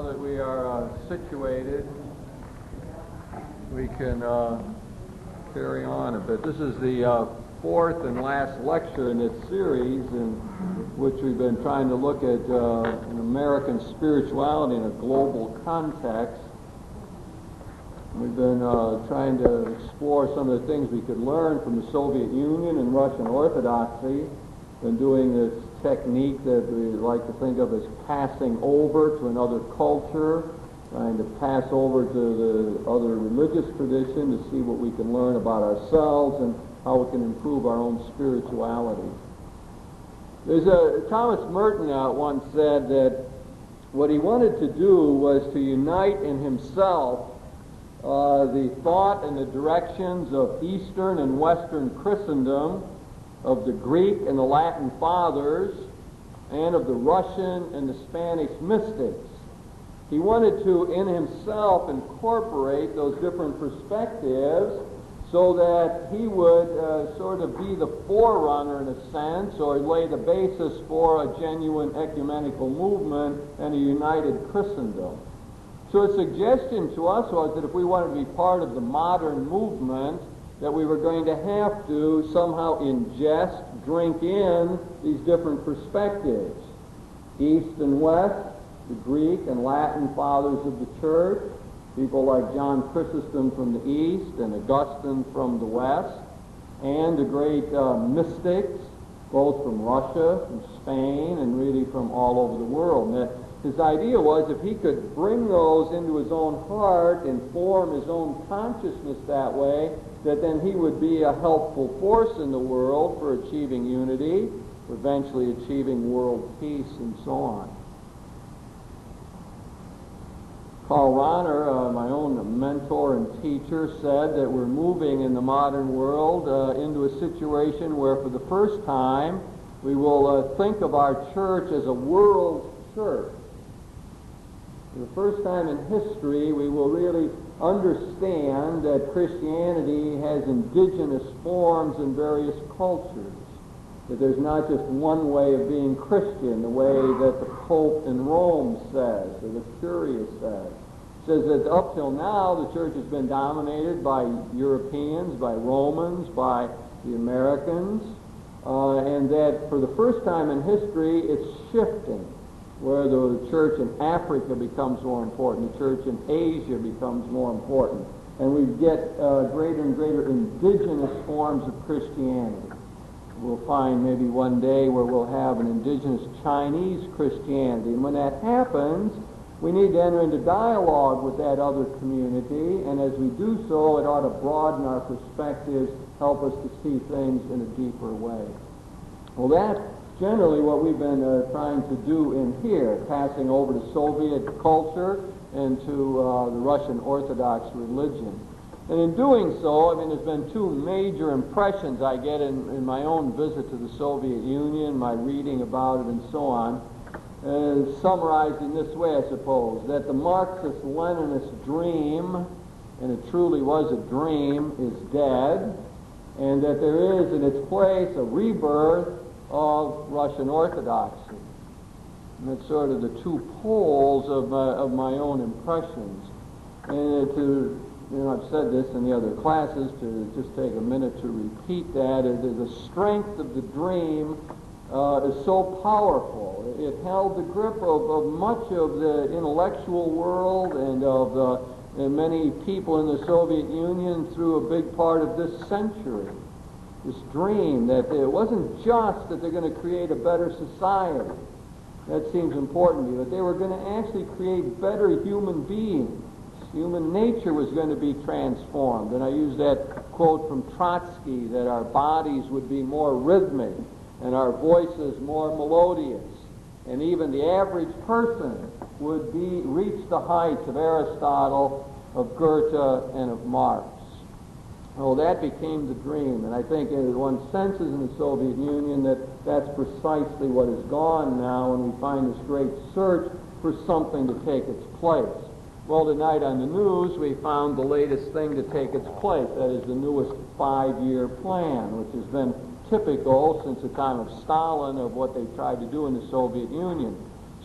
that we are situated, we can carry on a bit. This is the fourth and last lecture in this series, in which we've been trying to look at an American spirituality in a global context. We've been trying to explore some of the things we could learn from the Soviet Union and Russian Orthodoxy. Been doing this technique that we like to think of as passing over to another culture, trying to pass over to the other religious tradition to see what we can learn about ourselves and how we can improve our own spirituality. Thomas Merton once said that what he wanted to do was to unite in himself the thought and the directions of Eastern and Western Christendom, of the Greek and the Latin fathers, and of the Russian and the Spanish mystics. He wanted to, in himself, incorporate those different perspectives so that he would sort of be the forerunner, in a sense, or lay the basis for a genuine ecumenical movement and a united Christendom. So a suggestion to us was that if we wanted to be part of the modern movement, that we were going to have to somehow ingest, drink in these different perspectives. East and West, the Greek and Latin fathers of the church, people like John Chrysostom from the East and Augustine from the West, and the great mystics, both from Russia, from Spain, and really from all over the world. And that his idea was if he could bring those into his own heart and form his own consciousness that way, that then he would be a helpful force in the world for achieving unity, for eventually achieving world peace, and so on. Karl Rahner, my own mentor and teacher, said that we're moving in the modern world into a situation where for the first time we will think of our church as a world church. For the first time in history, we will really understand that Christianity has indigenous forms in various cultures, that there's not just one way of being Christian, the way that the Pope in Rome says, or the Curia says. It says that up till now, the church has been dominated by Europeans, by Romans, by the Americans, and that for the first time in history, it's shifting, where the church in Africa becomes more important, the church in Asia becomes more important, and we get greater and greater indigenous forms of Christianity. We'll find maybe one day where we'll have an indigenous Chinese Christianity, and when that happens, we need to enter into dialogue with that other community, and as we do so, it ought to broaden our perspectives, help us to see things in a deeper way. Well, that's generally what we've been trying to do in here, passing over to Soviet culture and to the Russian Orthodox religion. And in doing so, there's been two major impressions I get in my own visit to the Soviet Union, my reading about it and so on, summarized in this way, I suppose, that the Marxist-Leninist dream, and it truly was a dream, is dead, and that there is in its place a rebirth of Russian Orthodoxy. And that's sort of the two poles of my own impressions. And I've said this in the other classes, to just take a minute to repeat that, the strength of the dream is so powerful. It held the grip of much of the intellectual world and of many people in the Soviet Union through a big part of this century. This dream that it wasn't just that they're going to create a better society. That seems important to me, but they were going to actually create better human beings. Human nature was going to be transformed. And I use that quote from Trotsky, that our bodies would be more rhythmic and our voices more melodious. And even the average person would reach the heights of Aristotle, of Goethe, and of Marx. Well, that became the dream, and I think one senses in the Soviet Union that that's precisely what is gone now, and we find this great search for something to take its place. Well, tonight on the news, we found the latest thing to take its place. That is the newest 5-year plan, which has been typical since the time of Stalin of what they tried to do in the Soviet Union.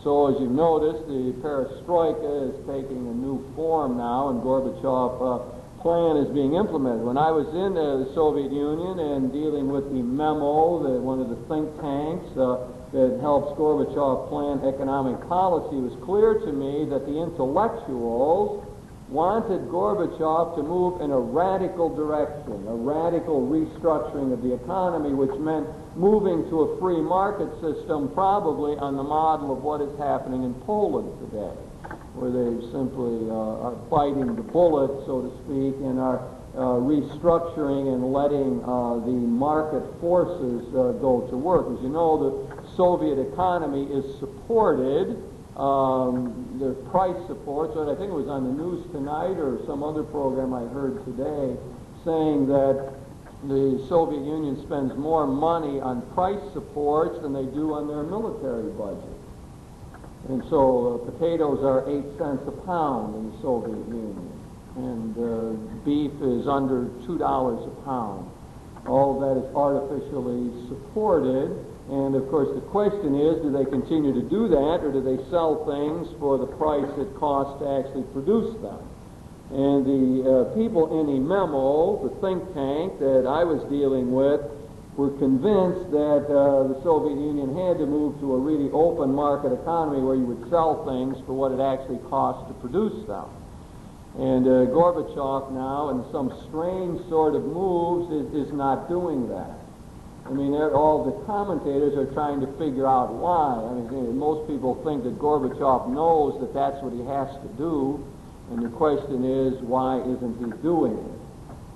So as you've noticed, the perestroika is taking a new form now, and Gorbachev plan is being implemented. When I was in the Soviet Union and dealing with the memo, one of the think tanks that helps Gorbachev plan economic policy, it was clear to me that the intellectuals wanted Gorbachev to move in a radical direction, a radical restructuring of the economy, which meant moving to a free market system, probably on the model of what is happening in Poland today, where they simply are biting the bullet, so to speak, and are restructuring and letting the market forces go to work. As you know, the Soviet economy is supported. The price support, so I think it was on the news tonight or some other program I heard today, saying that the Soviet Union spends more money on price supports than they do on their military budget. And so potatoes are 8 cents a pound in the Soviet Union, and beef is under $2 a pound. All of that is artificially supported. And of course the question is, do they continue to do that, or do they sell things for the price it costs to actually produce them? And the people in the memo, the think tank that I was dealing with, were convinced that the Soviet Union had to move to a really open market economy where you would sell things for what it actually costs to produce them. And Gorbachev now, in some strange sort of moves, is not doing that. I mean, all the commentators are trying to figure out why. I mean, most people think that Gorbachev knows that that's what he has to do, and the question is, why isn't he doing it?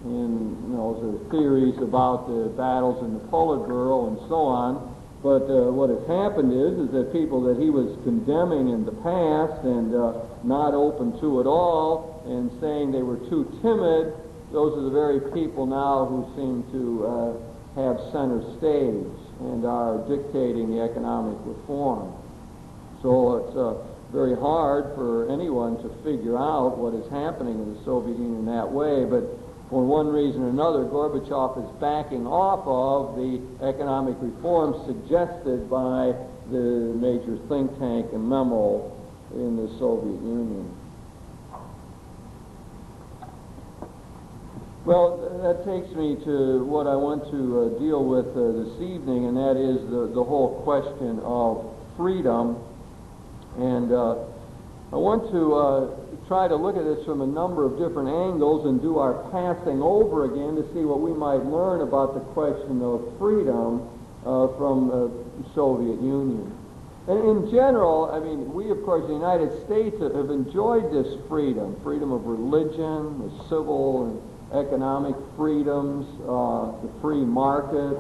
And, you know, there are theories about the battles in the Politburo and so on, but what has happened is that people that he was condemning in the past and not open to at all, and saying they were too timid, those are the very people now who seem to have center stage and are dictating the economic reform. So it's very hard for anyone to figure out what is happening in the Soviet Union that way, but for one reason or another, Gorbachev is backing off of the economic reforms suggested by the major think tank and memo in the Soviet Union. Well, that takes me to what I want to deal with this evening, and that is the whole question of freedom. And I want to try to look at this from a number of different angles and do our passing over again to see what we might learn about the question of freedom from the Soviet Union. And in general, I mean, we, of course, the United States have enjoyed this freedom of religion, the civil and economic freedoms, the free market,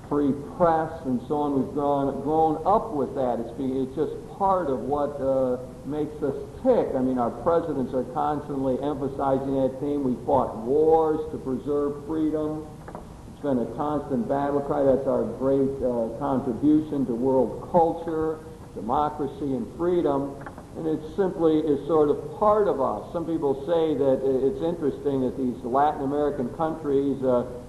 free press, and so on. We've grown up with that. It's just part of what makes us tick. I mean, our presidents are constantly emphasizing that theme. We fought wars to preserve freedom. It's been a constant battle cry. That's our great contribution to world culture, democracy, and freedom. And it simply is sort of part of us. Some people say that it's interesting that these Latin American countries,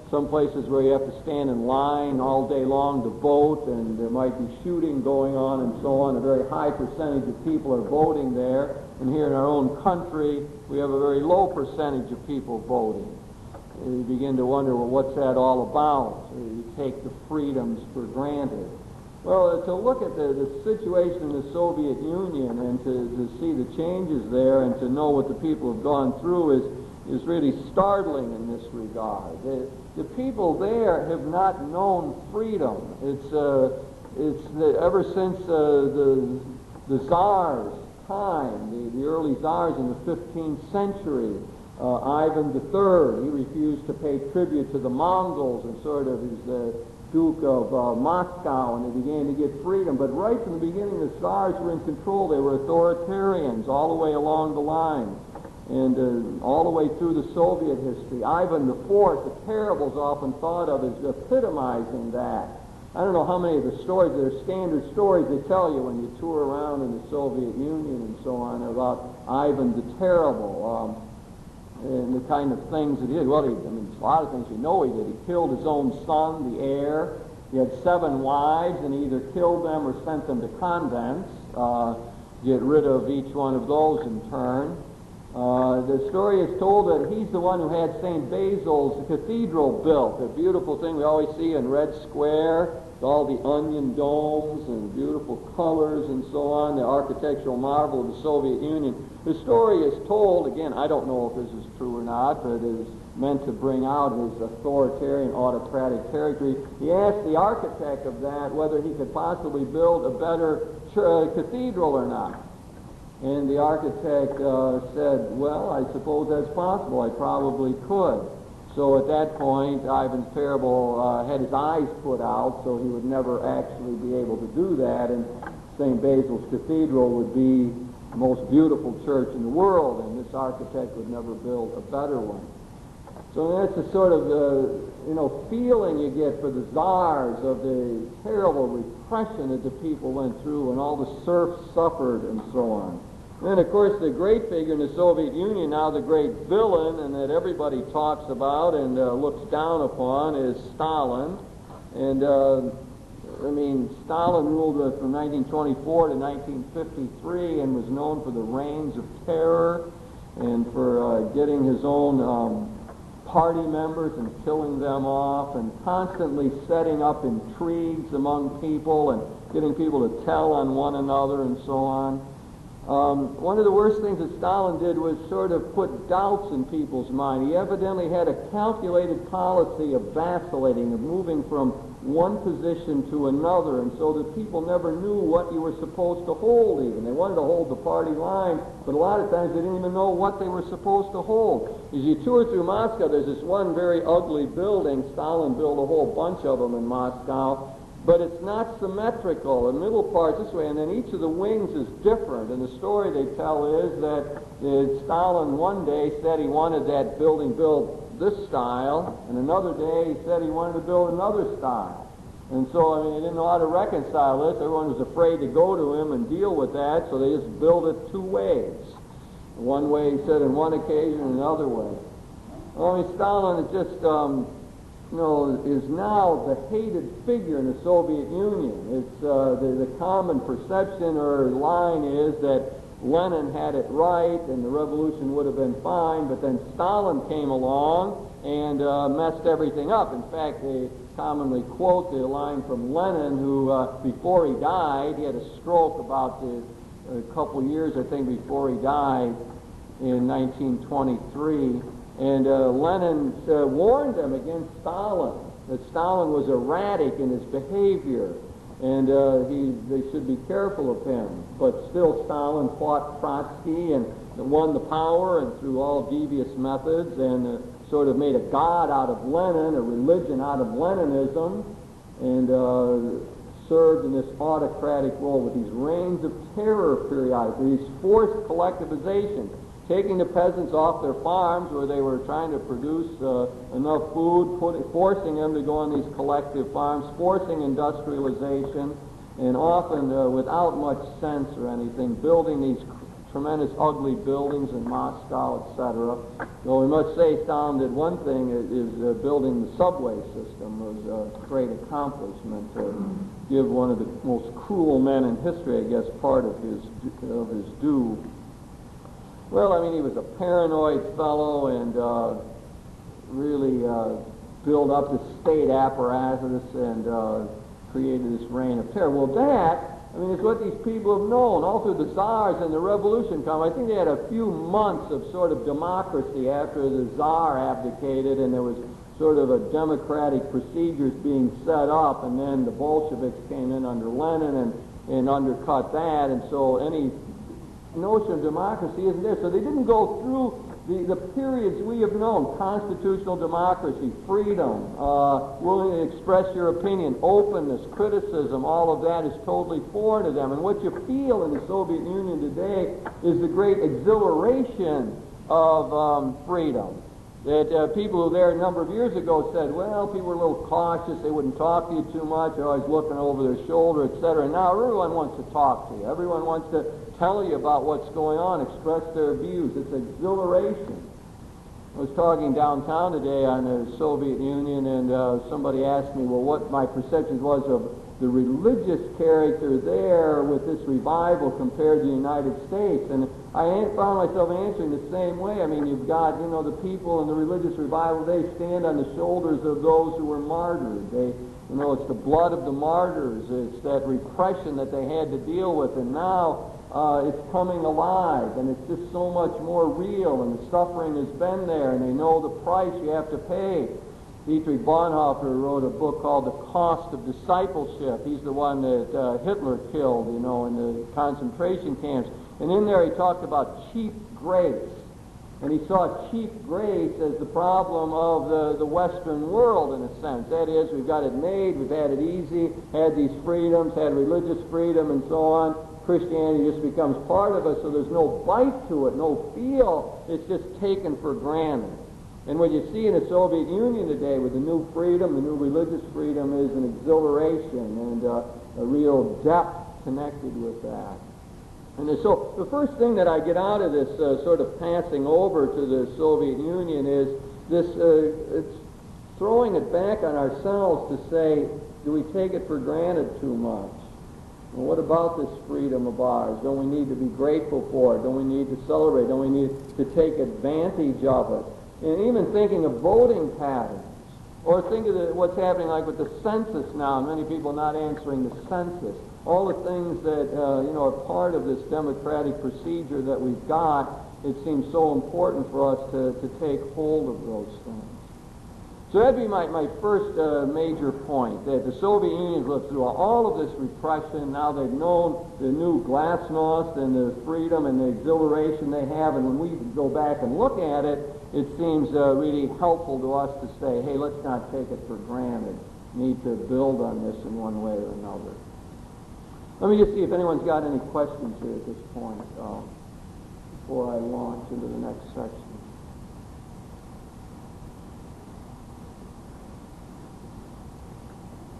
some places where you have to stand in line all day long to vote, and there might be shooting going on and so on, a very high percentage of people are voting there. And here in our own country, we have a very low percentage of people voting. And you begin to wonder, well, what's that all about? You take the freedoms for granted. Well, to look at the situation in the Soviet Union and to see the changes there and to know what the people have gone through is really startling in this regard. The people there have not known freedom. It's ever since the Tsars' time, the early Tsars in the 15th century, Ivan III, he refused to pay tribute to the Mongols and sort of is Duke of Moscow, and they began to get freedom. But right from the beginning, the Tsars were in control. They were authoritarians all the way along the line, and all the way through the Soviet history. Ivan IV, the terrible, is often thought of as epitomizing that. I don't know how many of the stories, they're standard stories they tell you when you tour around in the Soviet Union and so on about Ivan the Terrible. And the kind of things that he did. Well, a lot of things you know he did. He killed his own son, the heir. He had 7 wives, and he either killed them or sent them to convents. get rid of each one of those in turn. The story is told that he's the one who had St. Basil's Cathedral built, a beautiful thing we always see in Red Square, with all the onion domes and beautiful colors and so on, the architectural marvel of the Soviet Union. The story is told, again, I don't know if this is true or not, but it is meant to bring out his authoritarian, autocratic character. He asked the architect of that whether he could possibly build a better cathedral or not. And the architect said, well, I suppose that's possible. I probably could. So at that point, Ivan Terrible had his eyes put out, so he would never actually be able to do that, and St. Basil's Cathedral would be the most beautiful church in the world, and this architect would never build a better one. So that's the sort of feeling you get for the czars of the terrible repression that the people went through and all the serfs suffered and so on. And of course the great figure in the Soviet Union, now the great villain, and that everybody talks about and looks down upon, is Stalin. And Stalin ruled from 1924 to 1953 and was known for the reigns of terror and for getting his own party members and killing them off, and constantly setting up intrigues among people and getting people to tell on one another and so on. One of the worst things that Stalin did was sort of put doubts in people's mind. He evidently had a calculated policy of vacillating, of moving from one position to another, and so that people never knew what you were supposed to hold even. They wanted to hold the party line, but a lot of times they didn't even know what they were supposed to hold. As you tour through Moscow, there's this one very ugly building. Stalin built a whole bunch of them in Moscow, but it's not symmetrical. The middle part's this way, and then each of the wings is different. And the story they tell is that Stalin one day said he wanted that building built this style, and another day he said he wanted to build another style. And so, they didn't know how to reconcile this. Everyone was afraid to go to him and deal with that, so they just built it two ways. One way, he said, on one occasion, another way. Stalin is just, is now the hated figure in the Soviet Union. It's the common perception or line is that Lenin had it right and the revolution would have been fine, but then Stalin came along and messed everything up. In fact, they commonly quote the line from Lenin, who before he died, he had a stroke about a couple years, I think, before he died in 1923. And Lenin warned them against Stalin, that Stalin was erratic in his behavior, and they should be careful of him. But still Stalin fought Trotsky and won the power, and through all devious methods, and sort of made a god out of Lenin, a religion out of Leninism, and served in this autocratic role with these reigns of terror periodically, these forced collectivization, taking the peasants off their farms where they were trying to produce enough food, forcing them to go on these collective farms, forcing industrialization, and often without much sense or anything, building these tremendous ugly buildings in Moscow, etc. Though we must say Stalin did one thing, is building the subway system was a great accomplishment to give one of the most cruel men in history, I guess, part of his due. Well, he was a paranoid fellow and really built up the state apparatus and created this reign of terror. Well, that, it's what these people have known all through the Tsars and the Revolution come. I think they had a few months of sort of democracy after the Tsar abdicated, and there was sort of a democratic procedures being set up, and then the Bolsheviks came in under Lenin and undercut that, and so any notion of democracy isn't there. So they didn't go through the periods we have known: constitutional democracy, freedom, willing to express your opinion, openness, criticism. All of that is totally foreign to them. And what you feel in the Soviet Union today is the great exhilaration of freedom. That people who there a number of years ago said, well, people were a little cautious, they wouldn't talk to you too much, they're always looking over their shoulder, etc. Now everyone wants to talk to you. Everyone wants to tell you about what's going on, express their views. It's exhilaration. I was talking downtown today on the Soviet Union, and somebody asked me, well, what my perception was of the religious character there with this revival compared to the United States. And I found myself answering the same way. I mean, you've got, the people in the religious revival, they stand on the shoulders of those who were martyred. It's the blood of the martyrs. It's that repression that they had to deal with. And now it's coming alive, and it's just so much more real, and the suffering has been there, and they know the price you have to pay. Dietrich Bonhoeffer wrote a book called The Cost of Discipleship. He's the one that Hitler killed, in the concentration camps. And in there he talked about cheap grace. And he saw cheap grace as the problem of the Western world, in a sense. That is, we've got it made, we've had it easy, had these freedoms, had religious freedom, and so on. Christianity just becomes part of us, so there's no bite to it, no feel. It's just taken for granted. And what you see in the Soviet Union today with the new freedom, the new religious freedom, is an exhilaration and a real depth connected with that. And so the first thing that I get out of this sort of passing over to the Soviet Union is this, it's throwing it back on ourselves to say, do we take it for granted too much? Well, what about this freedom of ours? Don't we need to be grateful for it? Don't we need to celebrate? Don't we need to take advantage of it? And even thinking of voting patterns, or think of what's happening like with the census now, and many people not answering the census. All the things that are part of this democratic procedure that we've got, it seems so important for us to take hold of those things. So that'd be my first major point, that the Soviet Union lived through all of this repression. Now they've known the new glasnost and the freedom and the exhilaration they have, and when we go back and look at it, it seems really helpful to us to say, hey, let's not take it for granted. We need to build on this in one way or another. Let me just see if anyone's got any questions here at this point before I launch into the next section.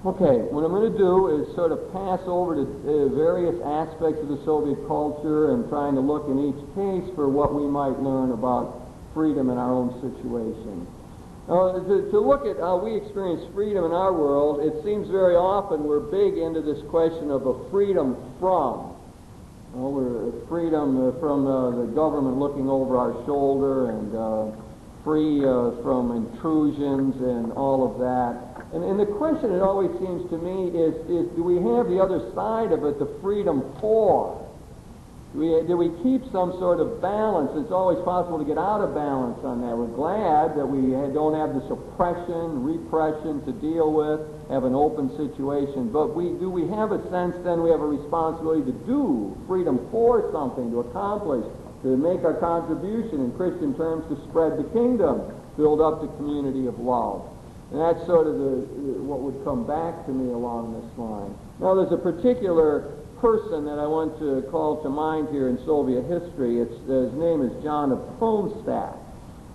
Okay, what I'm going to do is sort of pass over to various aspects of the Soviet culture and trying to look in each case for what we might learn about freedom in our own situation. To look at how we experience freedom in our world, it seems very often we're big into this question of a freedom from. We're freedom from the government looking over our shoulder and free from intrusions and all of that. And the question, it always seems to me, is do we have the other side of it, the freedom for? Do we keep some sort of balance? It's always possible to get out of balance on that. We're glad that we don't have this oppression, repression to deal with, have an open situation. But do we have a sense then we have a responsibility to do freedom for something, to accomplish, to make our contribution in Christian terms to spread the kingdom, build up the community of love? And that's sort of what would come back to me along this line. Now, there's a particular person that I want to call to mind here in Soviet history. His name is John of Kronstadt,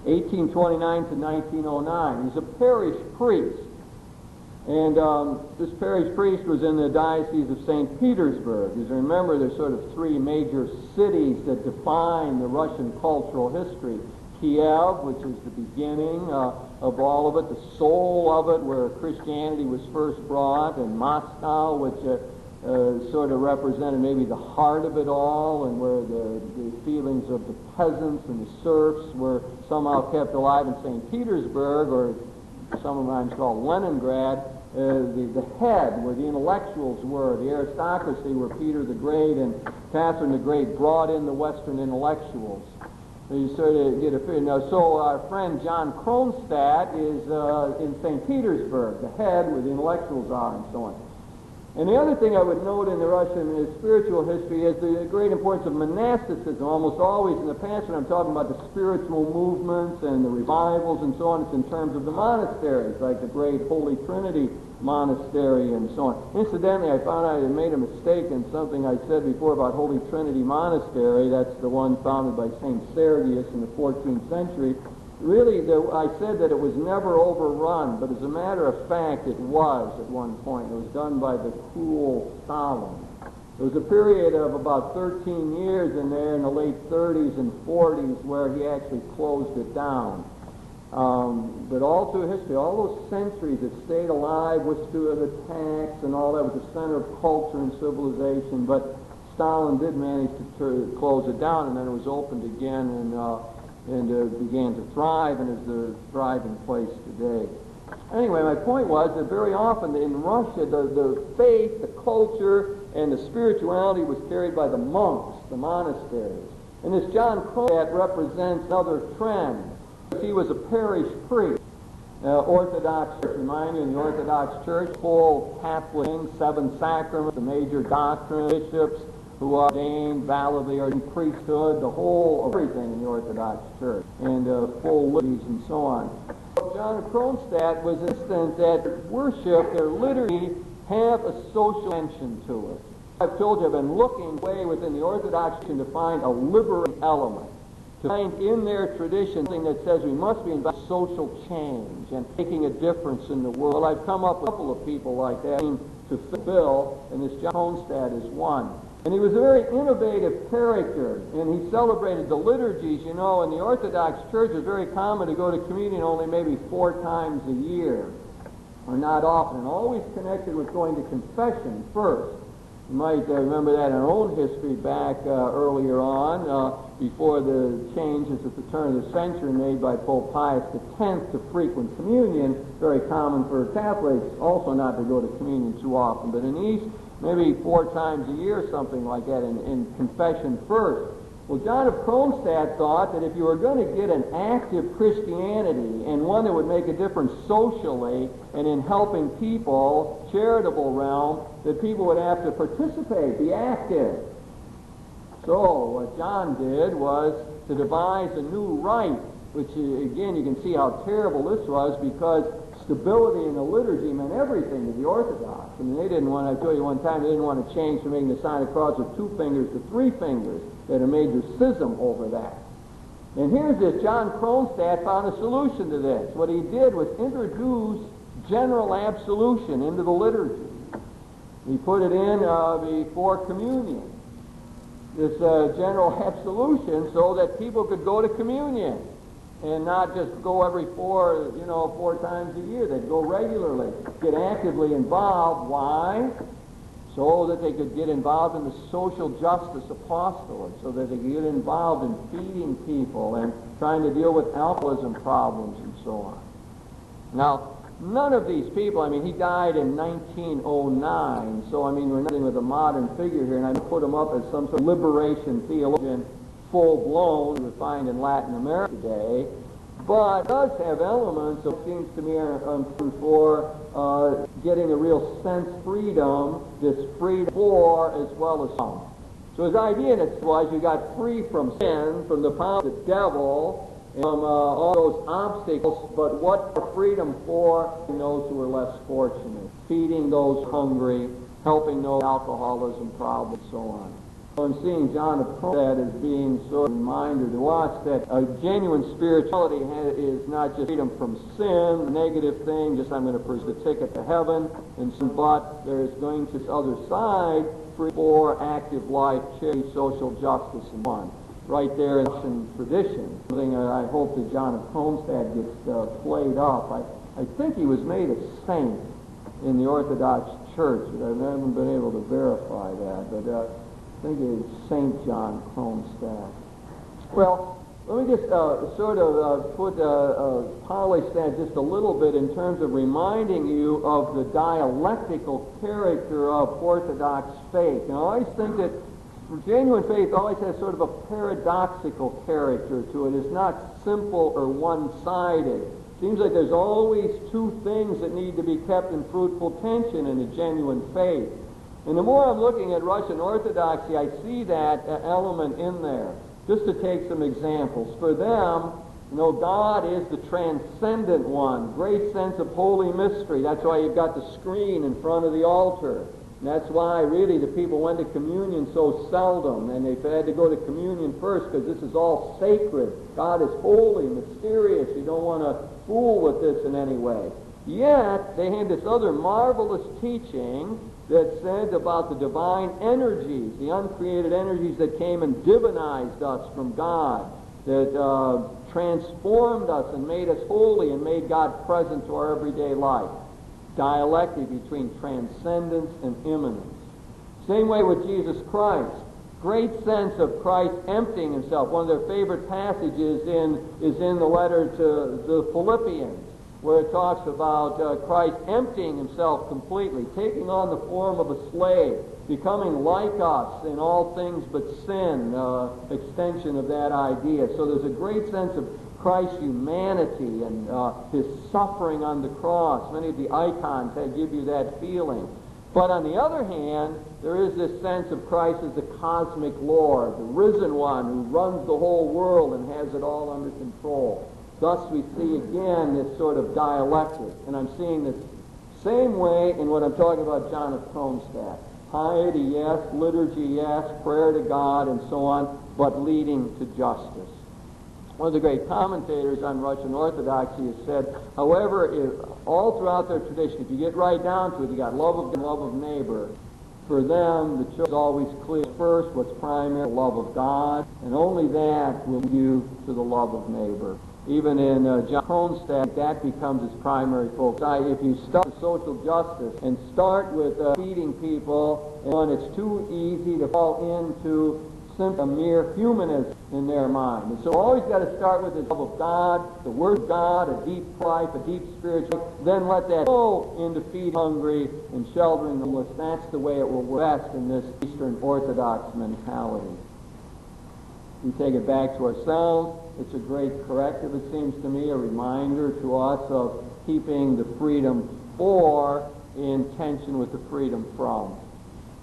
1829 to 1909. He's a parish priest. And this parish priest was in the Diocese of St. Petersburg. As you remember, there's sort of three major cities that define the Russian cultural history. Kiev, which is the beginning of all of it, the soul of it, where Christianity was first brought, and Moscow, which sort of represented maybe the heart of it all, and where the feelings of the peasants and the serfs were somehow kept alive. In St. Petersburg, or sometimes called Leningrad, the head, where the intellectuals were, the aristocracy, where Peter the Great and Catherine the Great brought in the Western intellectuals. You sort of get a feel. Now, so our friend John Kronstadt is in St. Petersburg, the head where the intellectuals are and so on. And the other thing I would note in the Russian spiritual history is the great importance of monasticism. Almost always in the past when I'm talking about the spiritual movements and the revivals and so on, it's in terms of the monasteries, like the great Holy Trinity Monastery and so on. Incidentally, I found I had made a mistake in something I said before about Holy Trinity Monastery. That's the one founded by St. Sergius in the 14th century. Really, I said that it was never overrun, but as a matter of fact, it was at one point. It was done by the cruel Stalin. There was a period of about 13 years in there in the late 30s and 40s where he actually closed it down. But all through history, all those centuries it stayed alive, withstood attacks and all that, was the center of culture and civilization. But Stalin did manage to close it down, and then it was opened again and began to thrive, and is a thriving place today. Anyway, my point was that very often in Russia, the faith, the culture, and the spirituality was carried by the monks, the monasteries. And this John Kronstadt represents another trend. He was a parish priest, Orthodox Church. Remind you, in the Orthodox Church, full Catholic things, 7 sacraments, the major doctrine, bishops who are ordained, validly ordained priesthood, the whole, everything in the Orthodox Church, and full liturgies and so on. John Kronstadt was insistent that worship, their liturgy, have a social dimension to it. I've told you I've been looking way within the Orthodox tradition to find a liberating element, to find in their tradition something that says we must be involved in social change and making a difference in the world. Well, I've come up with a couple of people like that to fulfill, and this John Kronstadt is one. And he was a very innovative character, and he celebrated the liturgies. You know, in the Orthodox Church, it's very common to go to communion only maybe 4 times a year, or not often, and always connected with going to confession first. You might remember that in our own history back earlier on, before the changes at the turn of the century made by Pope Pius X to frequent communion. Very common for Catholics also not to go to communion too often, but in the East, maybe 4 times a year, something like that, in confession first. Well, John of Kronstadt thought that if you were going to get an active Christianity, and one that would make a difference socially and in helping people, charitable realm, that people would have to participate, be active. So what John did was to devise a new rite, which again you can see how terrible this was, because stability in the liturgy meant everything to the Orthodox. I mean, they didn't want, I told you one time, they didn't want to change from making the sign of the cross with 2 fingers to 3 fingers. They had a major schism over that. And here's this, John Kronstadt found a solution to this. What he did was introduce general absolution into the liturgy. He put it in before communion, this general absolution, so that people could go to communion and not just go every 4 times a year. They'd go regularly, get actively involved. Why? So that they could get involved in the social justice apostolate, so that they could get involved in feeding people and trying to deal with alcoholism problems and so on. Now, none of these people, I mean, he died in 1909, so I mean, we're nothing with a modern figure here, and I put him up as some sort of liberation theologian, full-blown, we would find in Latin America today, but it does have elements of, seems to me, for getting a real sense freedom, this freedom for as well as some. So his idea in it was you got free from sin, from the power of the devil, and from all those obstacles, but what freedom for those who are less fortunate, feeding those hungry, helping those with alcoholism problems, and so on. And seeing John of Kronstadt as being sort of a reminder to us that a genuine spirituality is not just freedom from sin, a negative thing, just I'm going to pursue the ticket to heaven, but there's going to this other side for active life, charity, social justice, and so on. Right there in Russian tradition, something I hope that John of Kronstadt gets played up. I think he was made a saint in the Orthodox Church, but I haven't been able to verify that. But I think it's St. John Kronstadt. Well, let me just polish that just a little bit in terms of reminding you of the dialectical character of Orthodox faith. Now, I always think that genuine faith always has sort of a paradoxical character to it. It's not simple or one-sided. It seems like there's always 2 things that need to be kept in fruitful tension in a genuine faith. And the more I'm looking at Russian Orthodoxy, I see that element in there. Just to take some examples. For them, God is the transcendent one, great sense of holy mystery. That's why you've got the screen in front of the altar. And that's why, really, the people went to communion so seldom, and they had to go to communion first, because this is all sacred. God is holy, mysterious. You don't want to fool with this in any way. Yet, they had this other marvelous teaching that said about the divine energies, the uncreated energies that came and divinized us from God. that transformed us and made us holy and made God present to our everyday life. Dialectic between transcendence and immanence. Same way with Jesus Christ. Great sense of Christ emptying himself. One of their favorite passages is in the letter to the Philippians, where it talks about Christ emptying himself completely, taking on the form of a slave, becoming like us in all things but sin, extension of that idea. So there's a great sense of Christ's humanity and his suffering on the cross. Many of the icons that give you that feeling. But on the other hand, there is this sense of Christ as the cosmic Lord, the risen one who runs the whole world and has it all under control. Thus we see again this sort of dialectic. And I'm seeing this same way in what I'm talking about John of Kronstadt. Piety, yes. Liturgy, yes. Prayer to God, and so on, but leading to justice. One of the great commentators on Russian Orthodoxy has said, however, all throughout their tradition, if you get right down to it, you got love of God, love of neighbor. For them, the church is always clear. First, what's primary, the love of God, and only that will lead you to the love of neighbor. Even in John Kronstadt, that becomes its primary focus. If you start with social justice and start with feeding people, and it's too easy to fall into simply a mere humanism in their mind. And so always got to start with the love of God, the Word of God, a deep life, a deep spiritual life, then let that go into feeding the hungry and sheltering the homeless. That's the way it will work best in this Eastern Orthodox mentality. We take it back to ourselves. It's a great corrective, it seems to me, a reminder to us of keeping the freedom for in tension with the freedom from.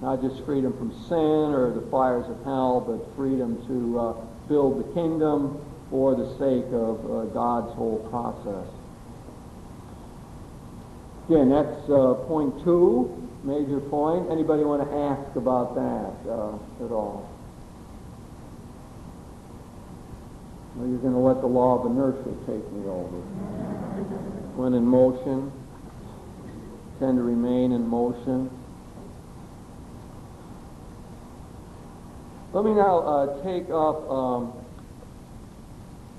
Not just freedom from sin or the fires of hell, but freedom to build the kingdom for the sake of God's whole process. Again, that's point 2, major point. Anybody want to ask about that at all? Or you're going to let the law of inertia take me over. When in motion, tend to remain in motion. Let me now take up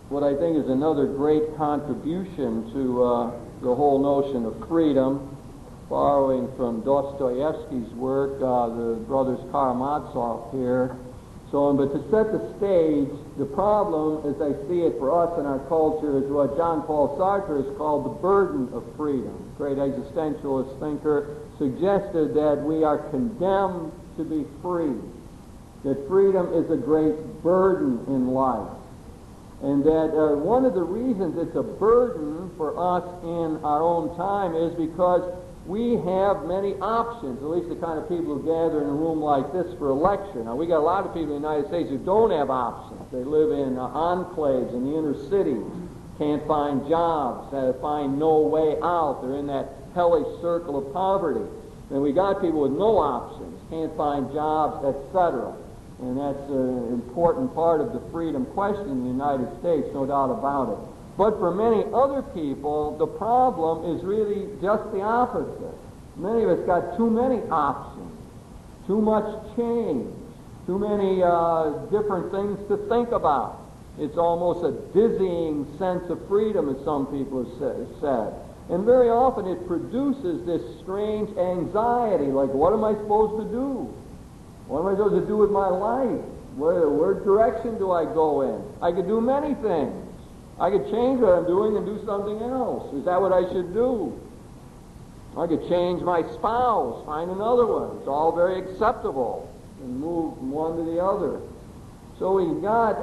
what I think is another great contribution to the whole notion of freedom, borrowing from Dostoevsky's work, the brothers Karamazov here. But to set the stage, the problem, as I see it for us in our culture, is what Jean Paul Sartre has called the burden of freedom. Great existentialist thinker suggested that we are condemned to be free, that freedom is a great burden in life, and that one of the reasons it's a burden for us in our own time is because we have many options, at least the kind of people who gather in a room like this for a lecture. Now, we got a lot of people in the United States who don't have options. They live in enclaves in the inner cities, can't find jobs, find no way out. They're in that hellish circle of poverty. And we got people with no options, can't find jobs, etc. And that's an important part of the freedom question in the United States, no doubt about it. But for many other people, the problem is really just the opposite. Many of us got too many options, too much change, too many different things to think about. It's almost a dizzying sense of freedom, as some people have said. And very often it produces this strange anxiety, like, what am I supposed to do? What am I supposed to do with my life? Where direction do I go in? I could do many things. I could change what I'm doing and do something else. Is that what I should do? I could change my spouse, find another one. It's all very acceptable, and move from one to the other. So we've got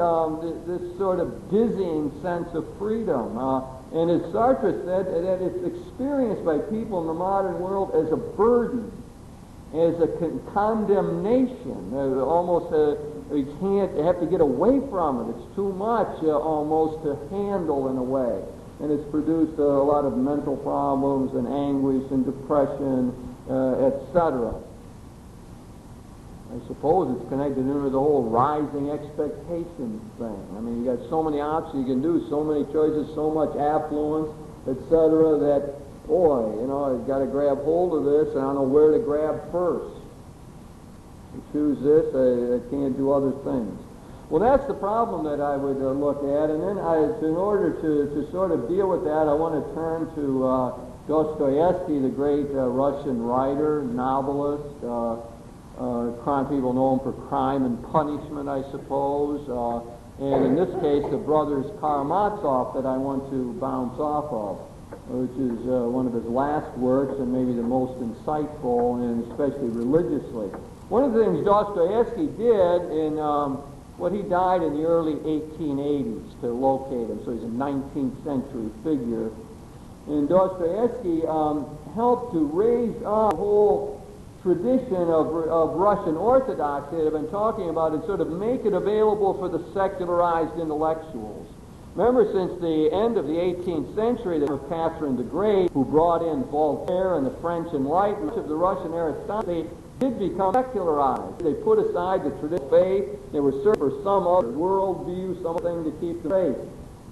this sort of dizzying sense of freedom. And as Sartre said, that it's experienced by people in the modern world as a burden, as a condemnation, almost you have to get away from it. It's too much almost to handle in a way. And it's produced a lot of mental problems and anguish and depression, etc. I suppose it's connected into the whole rising expectations thing. I mean, you got so many options you can do, so many choices, so much affluence, etc., that, boy, I've got to grab hold of this, and I don't know where to grab first. I choose this, I can't do other things. Well, that's the problem that I would look at, and then in order to sort of deal with that, I want to turn to Dostoevsky, the great Russian writer, novelist. People know him for Crime and Punishment, I suppose. And in this case, the brothers Karamazov that I want to bounce off of, which is one of his last works and maybe the most insightful, and especially religiously. One of the things Dostoevsky did in he died in the early 1880s to locate him, so he's a 19th century figure. And Dostoevsky helped to raise up the whole tradition of Russian Orthodoxy that I've been talking about and sort of make it available for the secularized intellectuals. Remember, since the end of the 18th century, there was Catherine the Great, who brought in Voltaire and the French Enlightenment of the Russian aristocracy, did become secularized. They put aside the traditional faith. They were searching for some other worldview, something to keep the faith.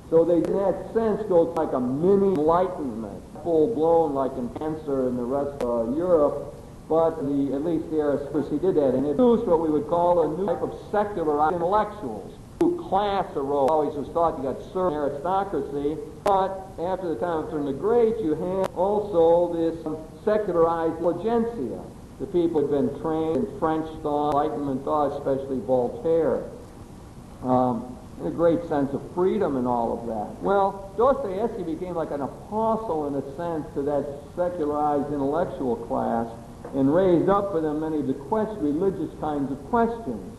So they, in that sense, go like a mini enlightenment, full-blown like in cancer and the rest of Europe. But at least the aristocracy did that, and it produced what we would call a new type of secularized intellectuals. New class arose. Always was thought you got certain aristocracy, but after the time of Catherine the Great, you had also this secularized intelligentsia. The people had been trained in French thought, Enlightenment thought, especially Voltaire. A great sense of freedom and all of that. Well, Dostoevsky became like an apostle in a sense to that secularized intellectual class and raised up for them many of the religious kinds of questions.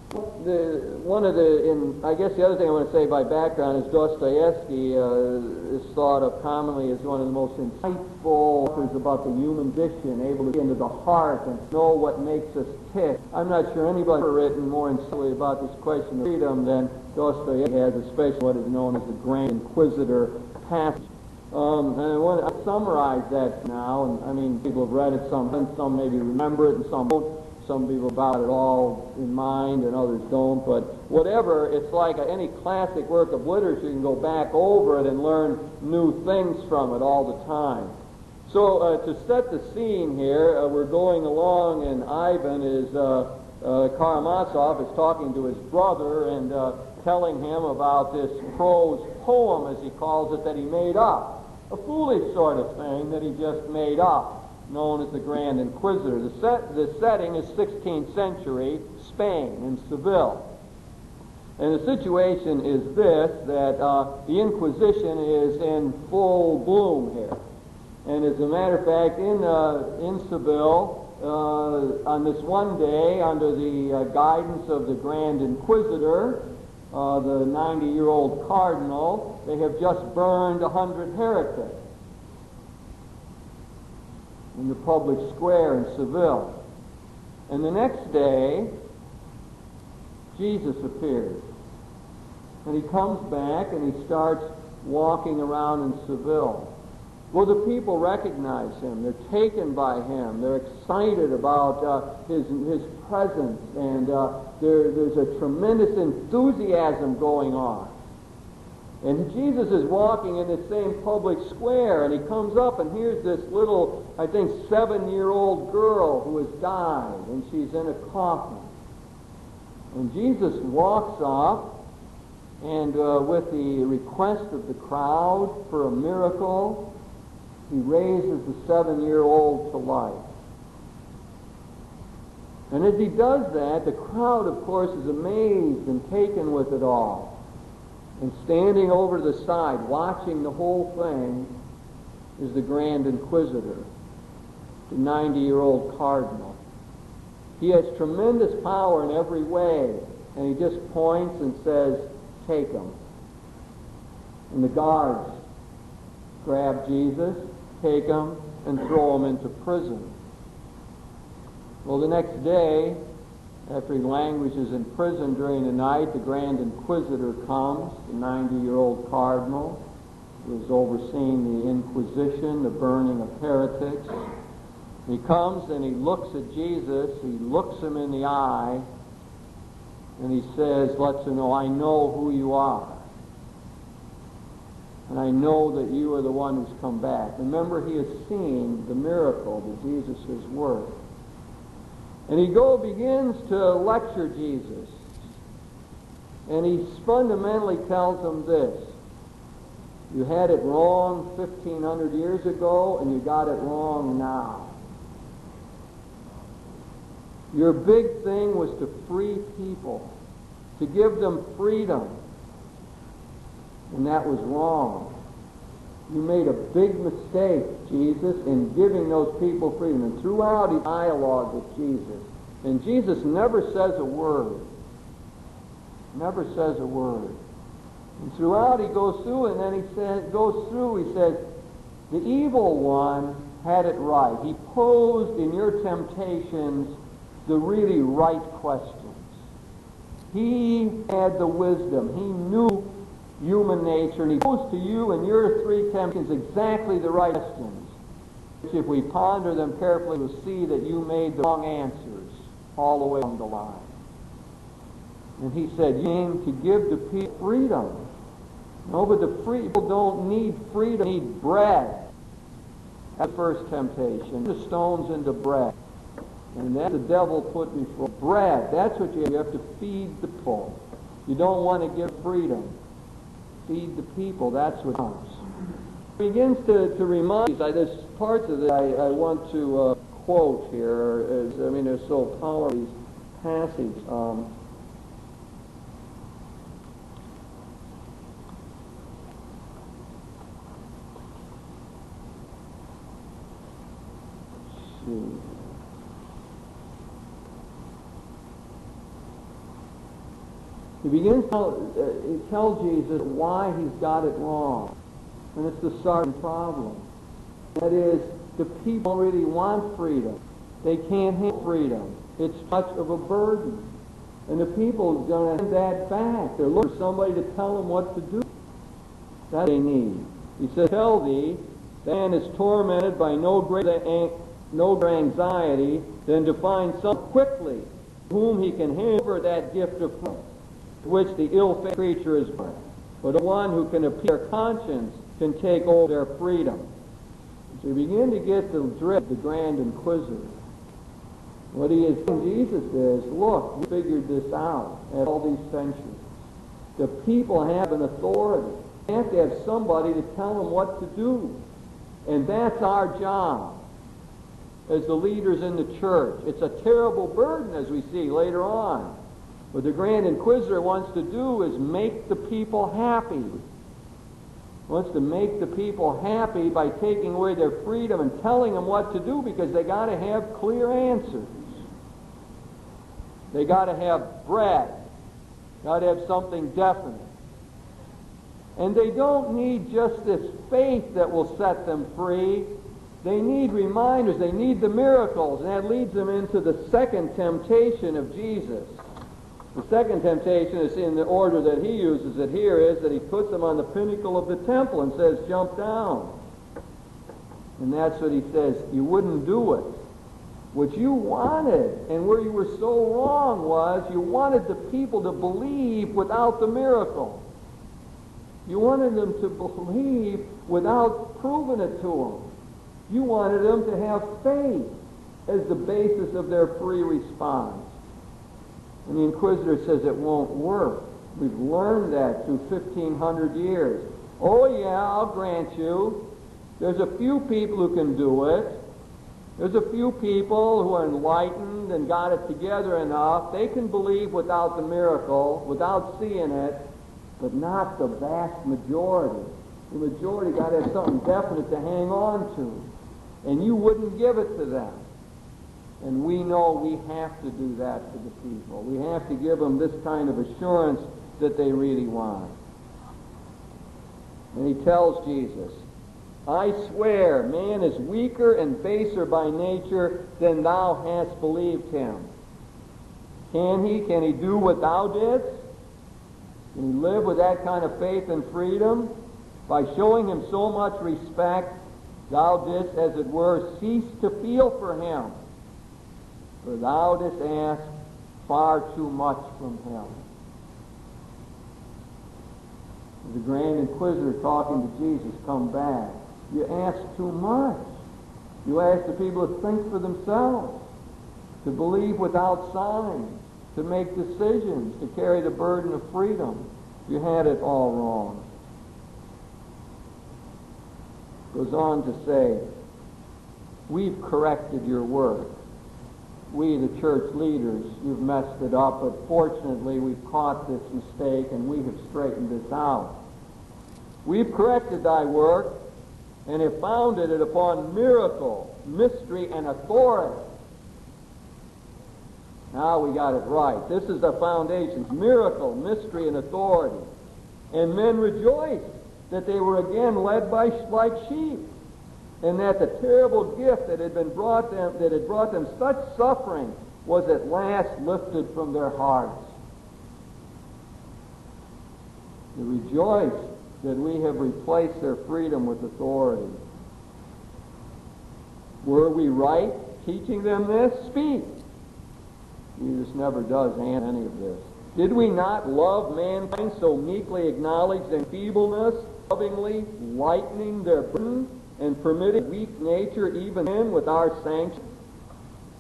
I guess the other thing I want to say by background is Dostoevsky is thought of commonly as one of the most insightful authors about the human condition, able to get into the heart and know what makes us tick. I'm not sure anybody has ever written more insightfully about this question of freedom than Dostoevsky has, especially what is known as the Grand Inquisitor passage. And I want to summarize that now, and I mean, people have read it, some maybe remember it, and some don't. Some people about it all in mind, and others don't. But whatever, it's like any classic work of literature. You can go back over it and learn new things from it all the time. So to set the scene here, we're going along, and Ivan is Karamazov is talking to his brother and telling him about this prose poem, as he calls it, that he made up. A foolish sort of thing that he just made up, known as the Grand Inquisitor. The setting is 16th century Spain, in Seville. And the situation is this, that the Inquisition is in full bloom here. And as a matter of fact, in Seville, on this one day, under the guidance of the Grand Inquisitor, the 90-year-old cardinal, they have just burned 100 heretics in the public square in Seville. And the next day, Jesus appears. And he comes back and he starts walking around in Seville. Well, the people recognize him. They're taken by him. They're excited about his presence. And there's a tremendous enthusiasm going on. And Jesus is walking in the same public square, and he comes up, and here's this little, I think, 7-year-old girl who has died, and she's in a coffin. And Jesus walks up, and with the request of the crowd for a miracle, he raises the 7-year-old to life. And as he does that, the crowd, of course, is amazed and taken with it all. And standing over to the side, watching the whole thing, is the Grand Inquisitor, the 90-year-old cardinal. He has tremendous power in every way, and he just points and says, "Take him." And the guards grab Jesus, take him, and throw him into prison. Well, the next day, after he languishes in prison during the night, the Grand Inquisitor comes, the 90-year-old cardinal, who is overseeing the Inquisition, the burning of heretics. He comes and he looks at Jesus, he looks him in the eye, and he says, lets him know, "I know who you are. And I know that you are the one who's come back." Remember, he has seen the miracle that Jesus has worked. And he begins to lecture Jesus. And he fundamentally tells them this: you had it wrong 1,500 years ago, and you got it wrong now. Your big thing was to free people, to give them freedom, and that was wrong. You made a big mistake, Jesus, in giving those people freedom. And throughout his dialogue with Jesus, and Jesus never says a word. Never says a word. And throughout he goes through, and then he says, the evil one had it right. He posed in your temptations the really right questions. He had the wisdom. He knew human nature, and he posed to you in your three temptations exactly the right questions. If we ponder them carefully, we'll see that you made the wrong answers all the way along the line. And he said, you came to give the people freedom. No, but the people don't need freedom, they need bread. That's the first temptation. The stones into bread. And then the devil put before bread. That's what you have to feed the people. You don't want to give freedom. Feed the people. That's what counts. It begins to remind us, there's parts of it I want to quote here. They're so powerful, these passages. He begins to tell Jesus why he's got it wrong. And it's the sergeant problem. That is, the people really want freedom. They can't have freedom. It's much of a burden. And the people are going to hand that back. They're looking for somebody to tell them what to do. That's what they need. He says, tell thee, the man is tormented by no greater anxiety than to find someone quickly whom he can hand over that gift of freedom, which the ill-fated creature is born. But one who can appear conscience can take over their freedom. So we begin to get the drift of the Grand Inquisitor. What he is saying, Jesus is, look, we figured this out at all these centuries. The people have an authority. They have to have somebody to tell them what to do. And that's our job as the leaders in the church. It's a terrible burden, as we see later on. What the Grand Inquisitor wants to do is make the people happy. He wants to make the people happy by taking away their freedom and telling them what to do, because they got to have clear answers. They got to have bread. Got to have something definite. And they don't need just this faith that will set them free. They need reminders. They need the miracles. And that leads them into the second temptation of Jesus. The second temptation is in the order that he uses it here, is that he puts them on the pinnacle of the temple and says, jump down. And that's what he says. You wouldn't do it. What you wanted, and where you were so wrong, was you wanted the people to believe without the miracle. You wanted them to believe without proving it to them. You wanted them to have faith as the basis of their free response. And the Inquisitor says it won't work. We've learned that through 1,500 years. Oh yeah, I'll grant you. There's a few people who can do it. There's a few people who are enlightened and got it together enough. They can believe without the miracle, without seeing it, but not the vast majority. The majority got to have something definite to hang on to. And you wouldn't give it to them. And we know we have to do that to the people. We have to give them this kind of assurance that they really want. And he tells Jesus, I swear, man is weaker and baser by nature than thou hast believed him. Can he do what thou didst? Can he live with that kind of faith and freedom? By showing him so much respect, thou didst, as it were, cease to feel for him. For thou didst ask far too much from him. The Grand Inquisitor talking to Jesus, come back. You ask too much. You ask the people to think for themselves, to believe without signs, to make decisions, to carry the burden of freedom. You had it all wrong. Goes on to say, we've corrected your work. We, the church leaders, you've messed it up, but fortunately we've caught this mistake and we have straightened this out. We've corrected thy work and have founded it upon miracle, mystery, and authority. Now we got it right. This is the foundations, miracle, mystery, and authority. And men rejoiced that they were again led by like sheep, and that the terrible gift that had brought them such suffering was at last lifted from their hearts. They rejoiced that we have replaced their freedom with authority. Were we right teaching them this? Speak. Jesus never does any of this. Did we not love mankind, so meekly acknowledge their feebleness, lovingly lightening their burden, and permitting weak nature even in with our sanction?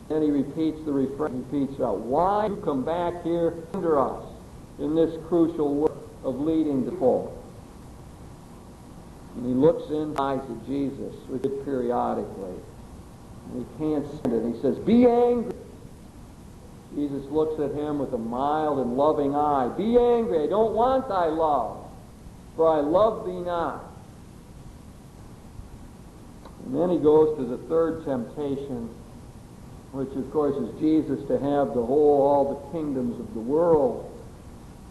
And he repeats the refrain, why you come back here under us in this crucial work of leading the folk? And he looks in the eyes of Jesus, which did periodically. And he can't stand it. He says, be angry. Jesus looks at him with a mild and loving eye. Be angry. I don't want thy love, for I love thee not. And then he goes to the third temptation, which of course is Jesus to have all the kingdoms of the world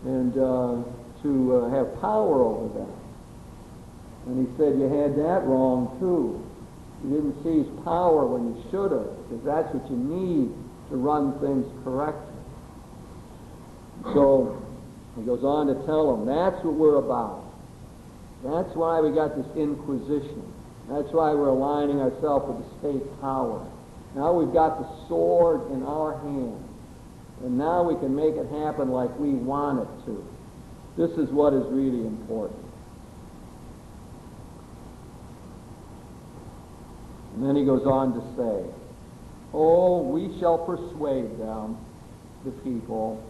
and to have power over them. And he said, you had that wrong too. You didn't seize power when you should have, because that's what you need to run things correctly. So he goes on to tell them, that's what we're about. That's why we got this inquisition. That's why we're aligning ourselves with the state power. Now we've got the sword in our hand. And now we can make it happen like we want it to. This is what is really important. And then he goes on to say, oh, we shall persuade them, the people,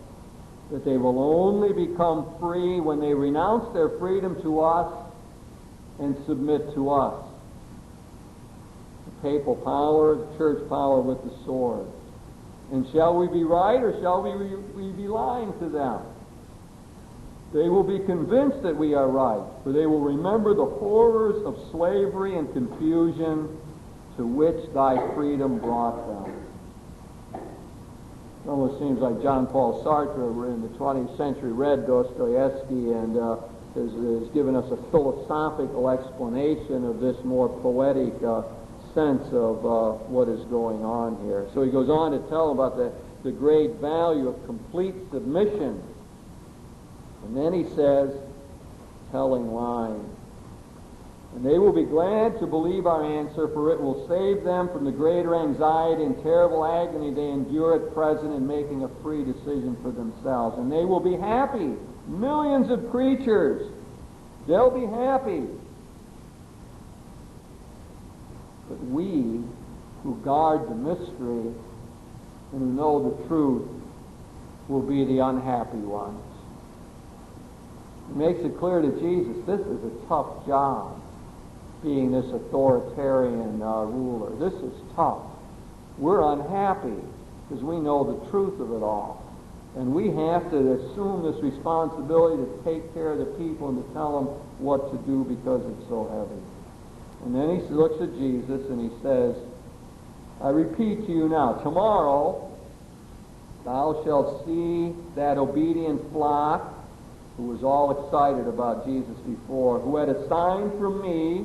that they will only become free when they renounce their freedom to us and submit to us. The papal power, the church power with the sword. And shall we be right or shall we be lying to them? They will be convinced that we are right, for they will remember the horrors of slavery and confusion to which thy freedom brought them. It almost seems like John Paul Sartre in the 20th century read Dostoevsky and has given us a philosophical explanation of this more poetic sense of what is going on here. So he goes on to tell about the great value of complete submission. And then he says, telling line, and they will be glad to believe our answer, for it will save them from the greater anxiety and terrible agony they endure at present in making a free decision for themselves. And they will be happy. Millions of creatures. They'll be happy. But we, who guard the mystery and who know the truth, will be the unhappy ones. It makes it clear to Jesus, this is a tough job, being this authoritarian ruler. This is tough. We're unhappy because we know the truth of it all. And we have to assume this responsibility to take care of the people and to tell them what to do because it's so heavy. And then he looks at Jesus and he says, I repeat to you now, tomorrow thou shalt see that obedient flock who was all excited about Jesus before, who had a sign from me,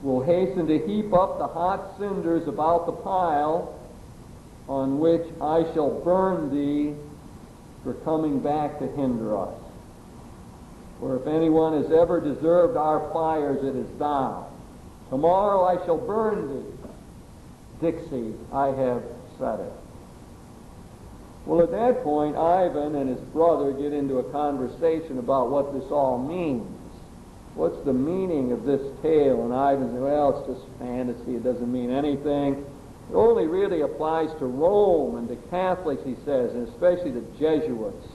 will hasten to heap up the hot cinders about the pile on which I shall burn thee for coming back to hinder us. For if anyone has ever deserved our fires, it is thou. Tomorrow I shall burn thee. Dixie, I have said it. Well, at that point, Ivan and his brother get into a conversation about what this all means. What's the meaning of this tale? And Ivan says, well, it's just fantasy. It doesn't mean anything. It only really applies to Rome and to Catholics, he says, and especially the Jesuits.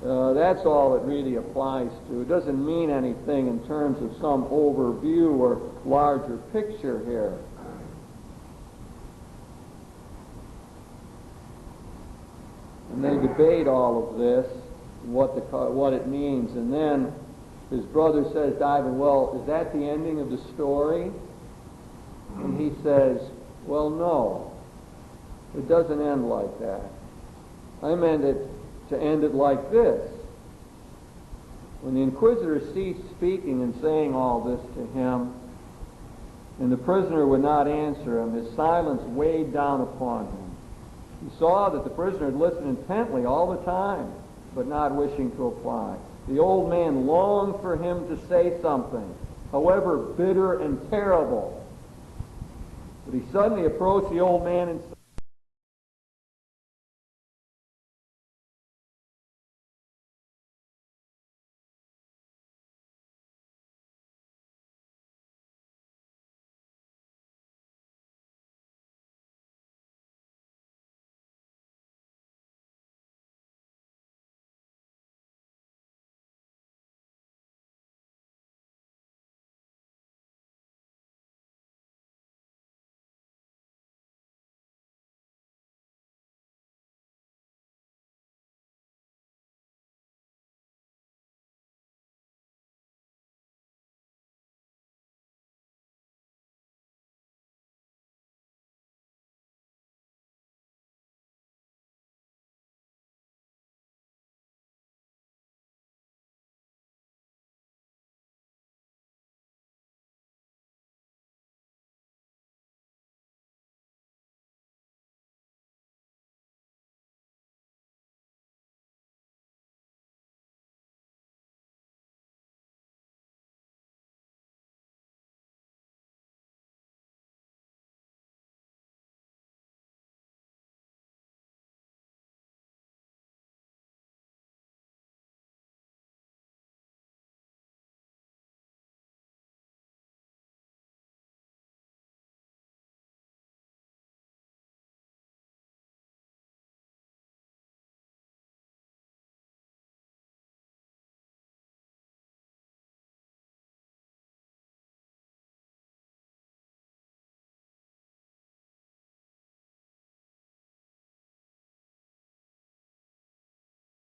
That's all it really applies to. It doesn't mean anything in terms of some overview or larger picture here. And they debate all of this, what it means. And then his brother says to Ivan, well, is that the ending of the story? And he says, well, no. It doesn't end like that. I meant it to end it like this. When the inquisitor ceased speaking and saying all this to him, and the prisoner would not answer him, his silence weighed down upon him. He saw that the prisoner had listened intently all the time, but not wishing to reply. The old man longed for him to say something, however bitter and terrible. But he suddenly approached the old man and said,